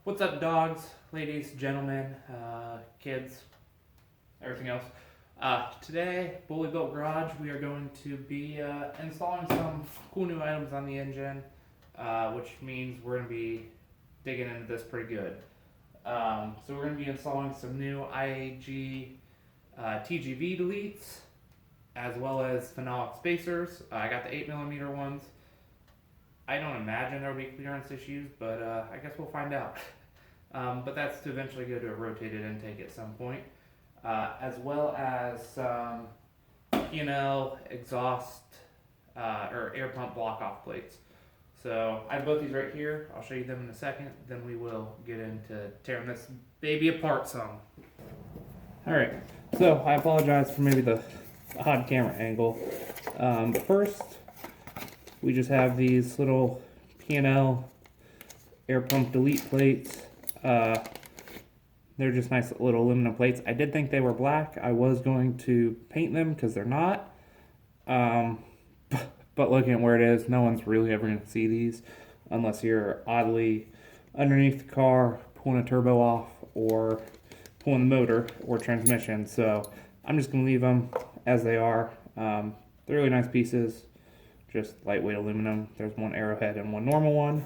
What's up, dogs, ladies, gentlemen, kids, everything else? Today, Bully Built Garage, we are going to be installing some cool new items on the engine, which means we're going to be digging into this pretty good. So we're going to be installing some new IAG TGV deletes, as well as phenolic spacers. I got the 8mm ones. I don't imagine there'll be clearance issues, but I guess we'll find out. But that's to eventually go to a rotated intake at some point, as well as some P&L exhaust or air pump block-off plates. So I have both these right here. I'll show you them in a second. Then we will get into tearing this baby apart some. All right. So I apologize for maybe the odd camera angle. But first, we just have these little P&L air pump delete plates. They're just nice little aluminum plates. I did think they were black. I was going to paint them because they're not. But looking at where it is, no one's really ever going to see these unless you're oddly underneath the car, pulling a turbo off, or pulling the motor or transmission. So I'm just going to leave them as they are. They're really nice pieces, just lightweight aluminum. There's one arrowhead and one normal one.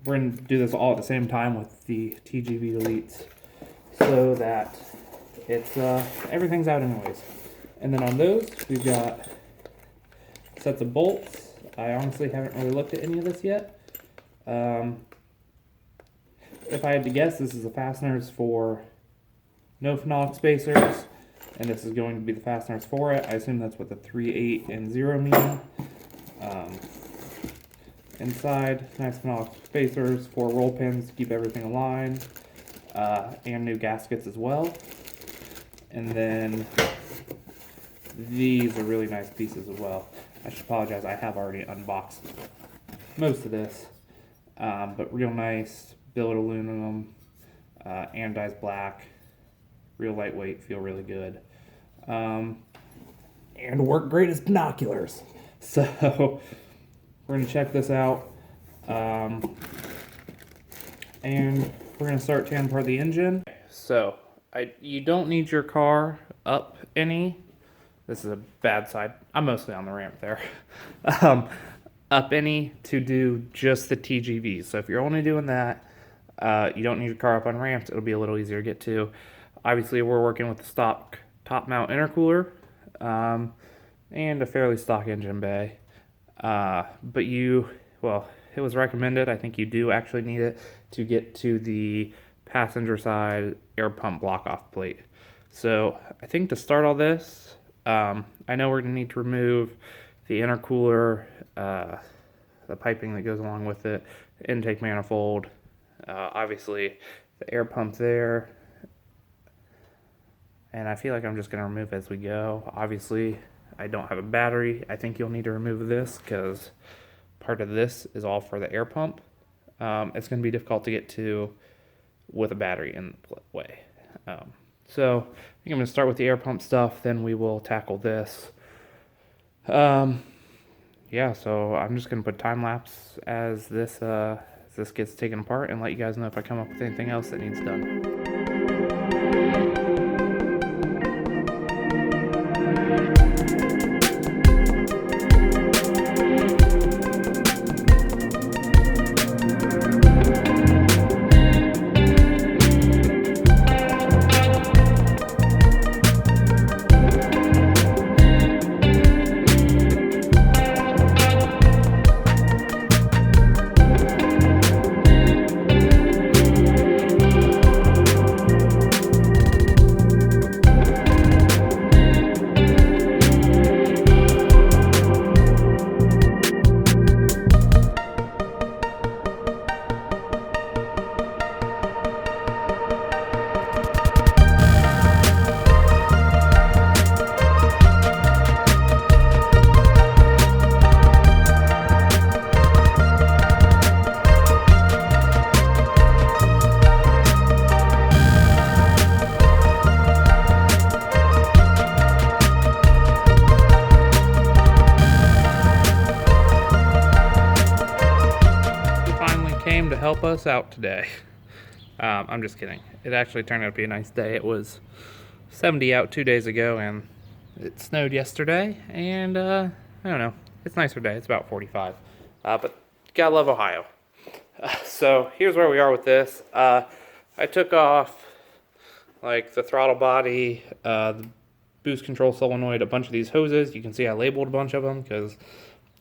We're going to do this all at the same time with the TGV deletes so that it's everything's out anyways. And then on those, we've got sets of bolts. I honestly haven't really looked at any of this yet. If I had to guess, this is the fasteners for no phenolic spacers, and this is going to be the fasteners for it. I assume that's what the 3, 8, and 0 mean. Inside, nice phenolic spacers, 4 roll pins to keep everything aligned, and new gaskets as well. And then these are really nice pieces as well. I should apologize, I have already unboxed most of this, but real nice billet aluminum, anodized black, real lightweight, feel really good, and work great as binoculars. So we're going to check this out, and we're going to start tearing apart the engine. So you don't need your car up any. This is a bad side. I'm mostly on the ramp there. Up any to do just the TGV. So if you're only doing that, you don't need your car up on ramps. It'll be a little easier to get to. Obviously, we're working with the stock top mount intercooler and a fairly stock engine bay. But it was recommended. I think you do actually need it to get to the passenger side air pump block off plate. So I think to start all this, I know we're going to need to remove the intercooler, the piping that goes along with it, intake manifold, obviously the air pump there, and I feel like I'm just going to remove as we go. Obviously, I don't have a battery. I think you'll need to remove this because part of this is all for the air pump. It's going to be difficult to get to with a battery in the way. So I think I'm going to start with the air pump stuff, then we will tackle this. Yeah, so I'm just going to put time lapse as this gets taken apart and let you guys know if I come up with anything else that needs done. help us out today. I'm just kidding. It actually turned out to be a nice day. It was 70 out 2 days ago, and it snowed yesterday, and I don't know. It's a nicer day. It's about 45. But gotta love Ohio. So here's where we are with this. I took off like the throttle body, the boost control solenoid, a bunch of these hoses. You can see I labeled a bunch of them because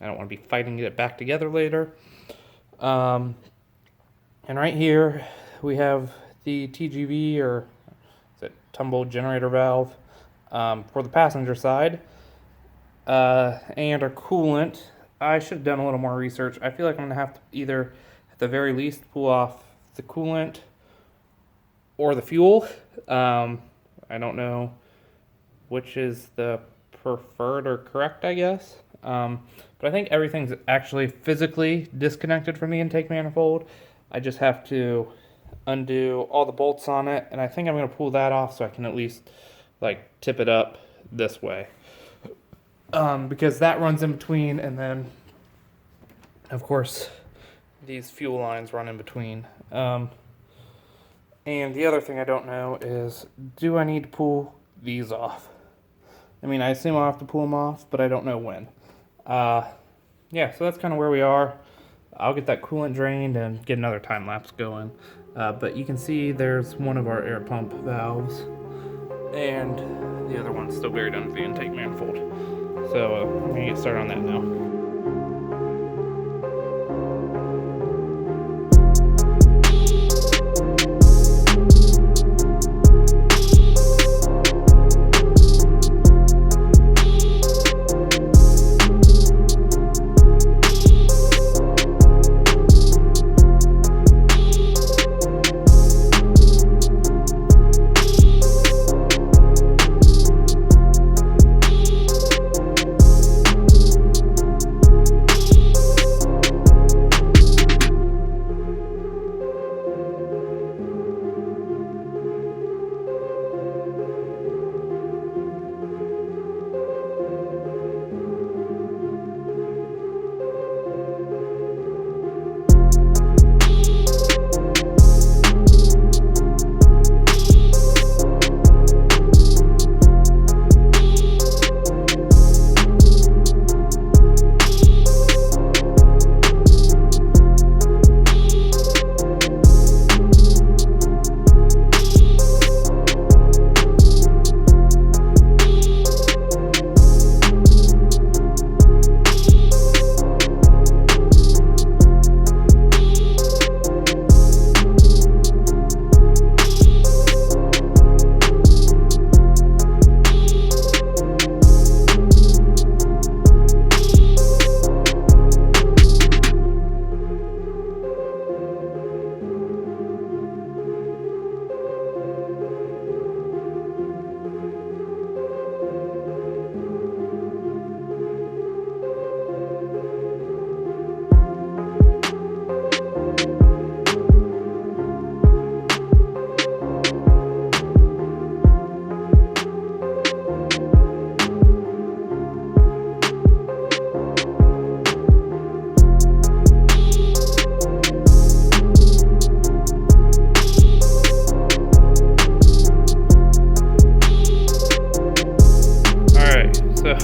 I don't want to be fighting to get it back together later. And right here we have the TGV, or is it tumble generator valve, for the passenger side, and our coolant. I should have done a little more research. I feel like I'm going to have to either, at the very least, pull off the coolant or the fuel. I don't know which is the preferred or correct, I guess. But I think everything's actually physically disconnected from the intake manifold. I just have to undo all the bolts on it, and I think I'm going to pull that off so I can at least like tip it up this way. Because that runs in between, and then of course these fuel lines run in between. And the other thing I don't know is, do I need to pull these off? I mean, I assume I'll have to pull them off, but I don't know when. Yeah, so that's kind of where we are. I'll get that coolant drained and get another time lapse going. But you can see there's one of our air pump valves, and the other one's still buried under the intake manifold. So I'm gonna get started on that now.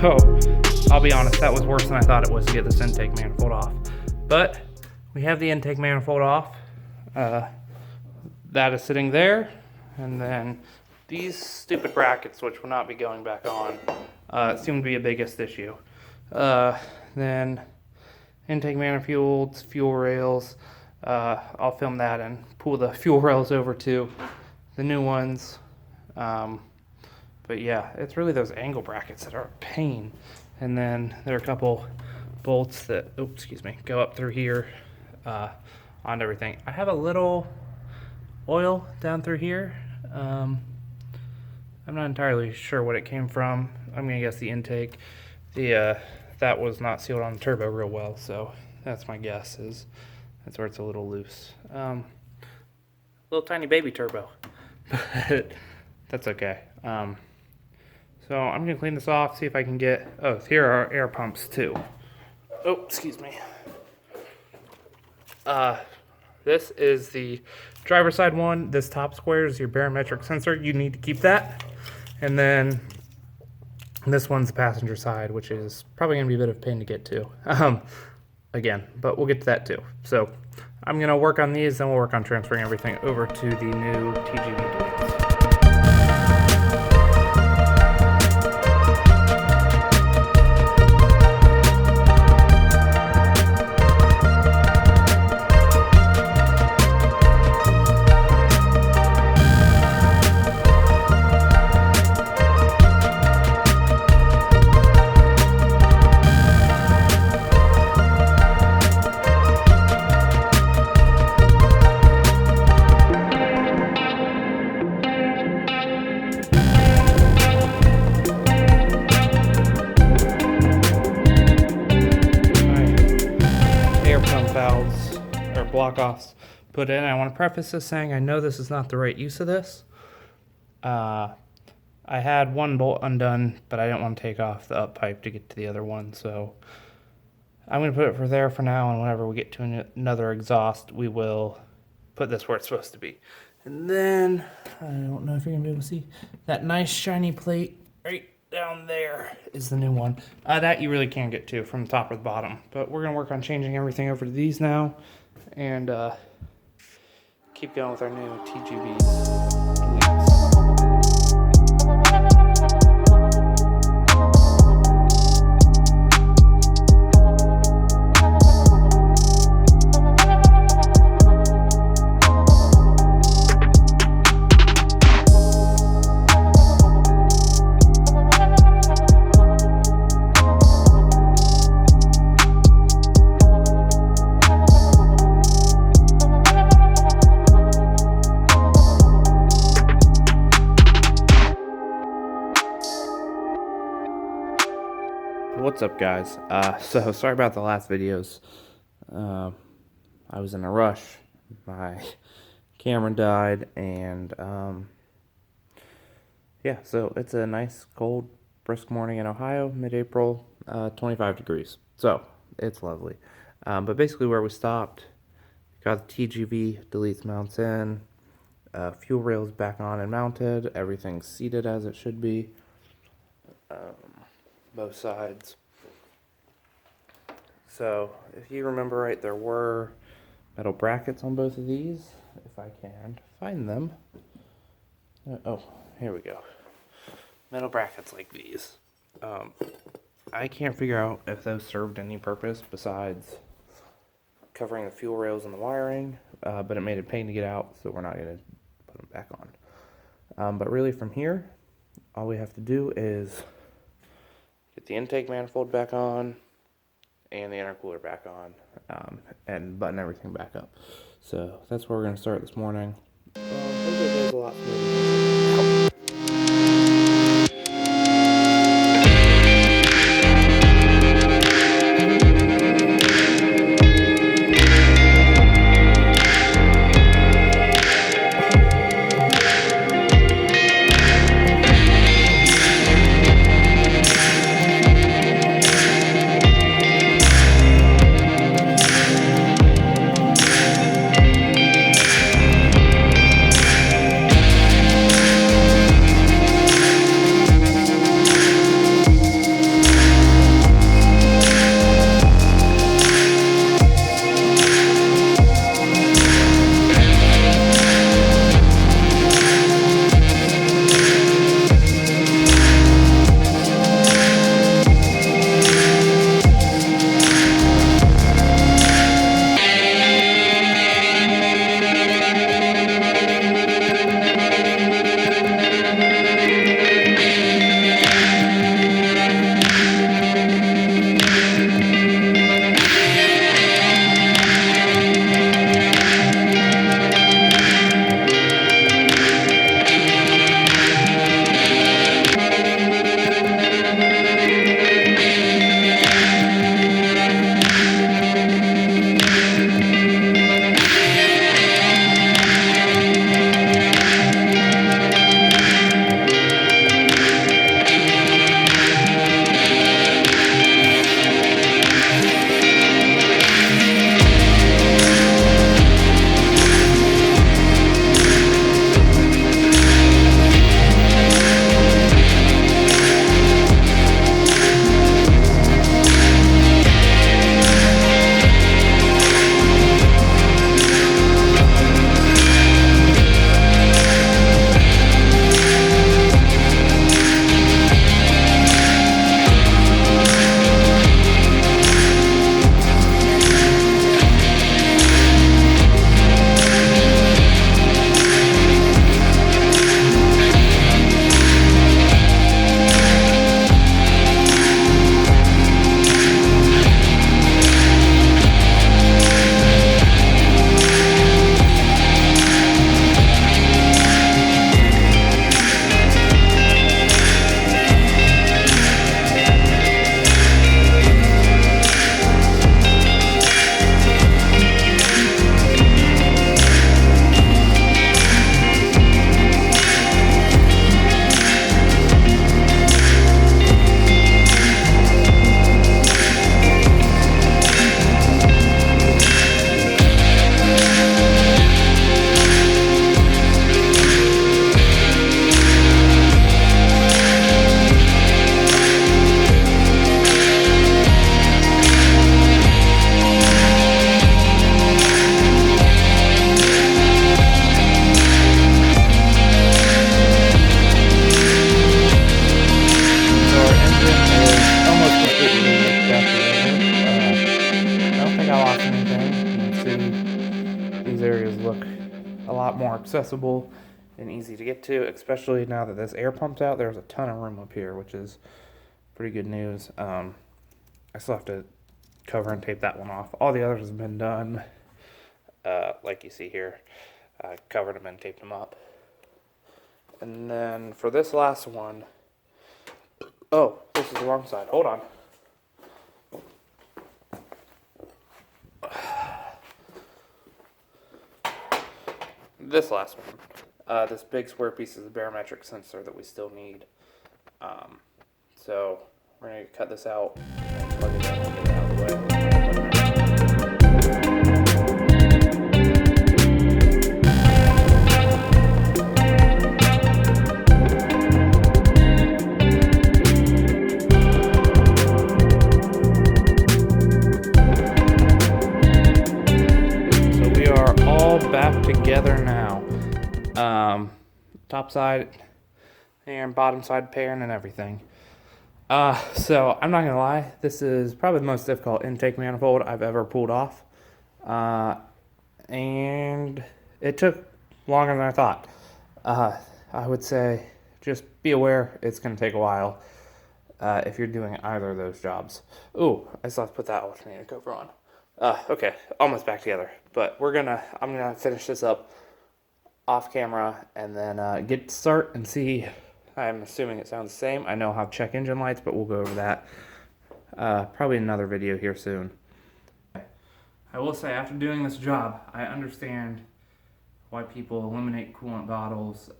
So, I'll be honest, that was worse than I thought it was to get this intake manifold off. But we have the intake manifold off. That is sitting there. And then these stupid brackets, which will not be going back on, seem to be a biggest issue. Then intake manifolds, fuel rails. I'll film that and pull the fuel rails over to the new ones. But yeah, it's really those angle brackets that are a pain. And then there are a couple bolts that, go up through here on everything. I have a little oil down through here. I'm not entirely sure what it came from. I'm gonna guess the intake. That was not sealed on the turbo real well, so that's my guess, is that's where it's a little loose. Little tiny baby turbo, but that's okay. So I'm gonna clean this off, see if I can get, oh, here are air pumps too. Oh, excuse me. this is the driver's side one. This top square is your barometric sensor. You need to keep that. And then this one's the passenger side, which is probably going to be a bit of a pain to get to. Again, but we'll get to that too. So I'm going to work on these, and we'll work on transferring everything over to the new TGV deletes. Valves or block offs put in. I want to preface this saying I know this is not the right use of this. I had one bolt undone, but I didn't want to take off the up pipe to get to the other one, so I'm going to put it for there for now, and whenever we get to another exhaust, we will put this where it's supposed to be. And then, I don't know if you're going to be able to see, that nice shiny plate right down there is the new one. That you really can't get to from the top or the bottom. But we're going to work on changing everything over to these now, and keep going with our new TGVs. What's up, guys? So sorry about the last videos. I was in a rush. My camera died, and yeah, so it's a nice cold brisk morning in Ohio, mid-April, 25 degrees, so it's lovely. But basically where we stopped, got the TGV deletes mounts in, fuel rails back on and mounted, everything's seated as it should be, both sides. So, if you remember right, there were metal brackets on both of these, if I can find them. Oh, here we go. Metal brackets like these. I can't figure out if those served any purpose besides covering the fuel rails and the wiring, but it made it a pain to get out, so we're not going to put them back on. But really from here, all we have to do is get the intake manifold back on, and the intercooler back on, and button everything back up. So that's where we're going to start this morning. Hopefully there's a lot smoother. a lot more accessible and easy to get to, especially now that this air pump's out. There's a ton of room up here, which is pretty good news. I still have to cover and tape that one off. All the others have been done, like you see here. I covered them and taped them up. And then for this last one, oh, this is the wrong side. Hold on. This last one, this big square piece is the barometric sensor that we still need. So we're going to cut this out and plug it in and get it out of the way. Back together now. Top side and bottom side pairing and everything. So I'm not gonna lie, this is probably the most difficult intake manifold I've ever pulled off. And it took longer than I thought. I would say just be aware it's gonna take a while if you're doing either of those jobs. Ooh, I still have to put that alternator cover on. Okay, almost back together, but I'm gonna finish this up off camera and then get to start and see. I'm assuming it sounds the same. I know how to check engine lights, but we'll go over that probably in another video here soon. I will say, after doing this job, I understand why people eliminate coolant bottles,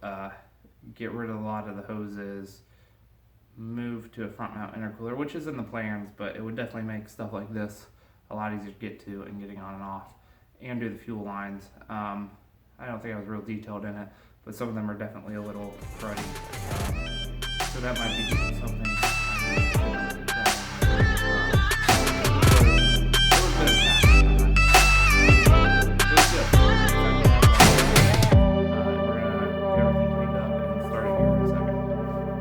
get rid of a lot of the hoses, move to a front mount intercooler, which is in the plans, but it would definitely make stuff like this a lot easier to get to and getting on and off, and do the fuel lines. I don't think I was real detailed in it, but some of them are definitely a little cruddy. So that might be something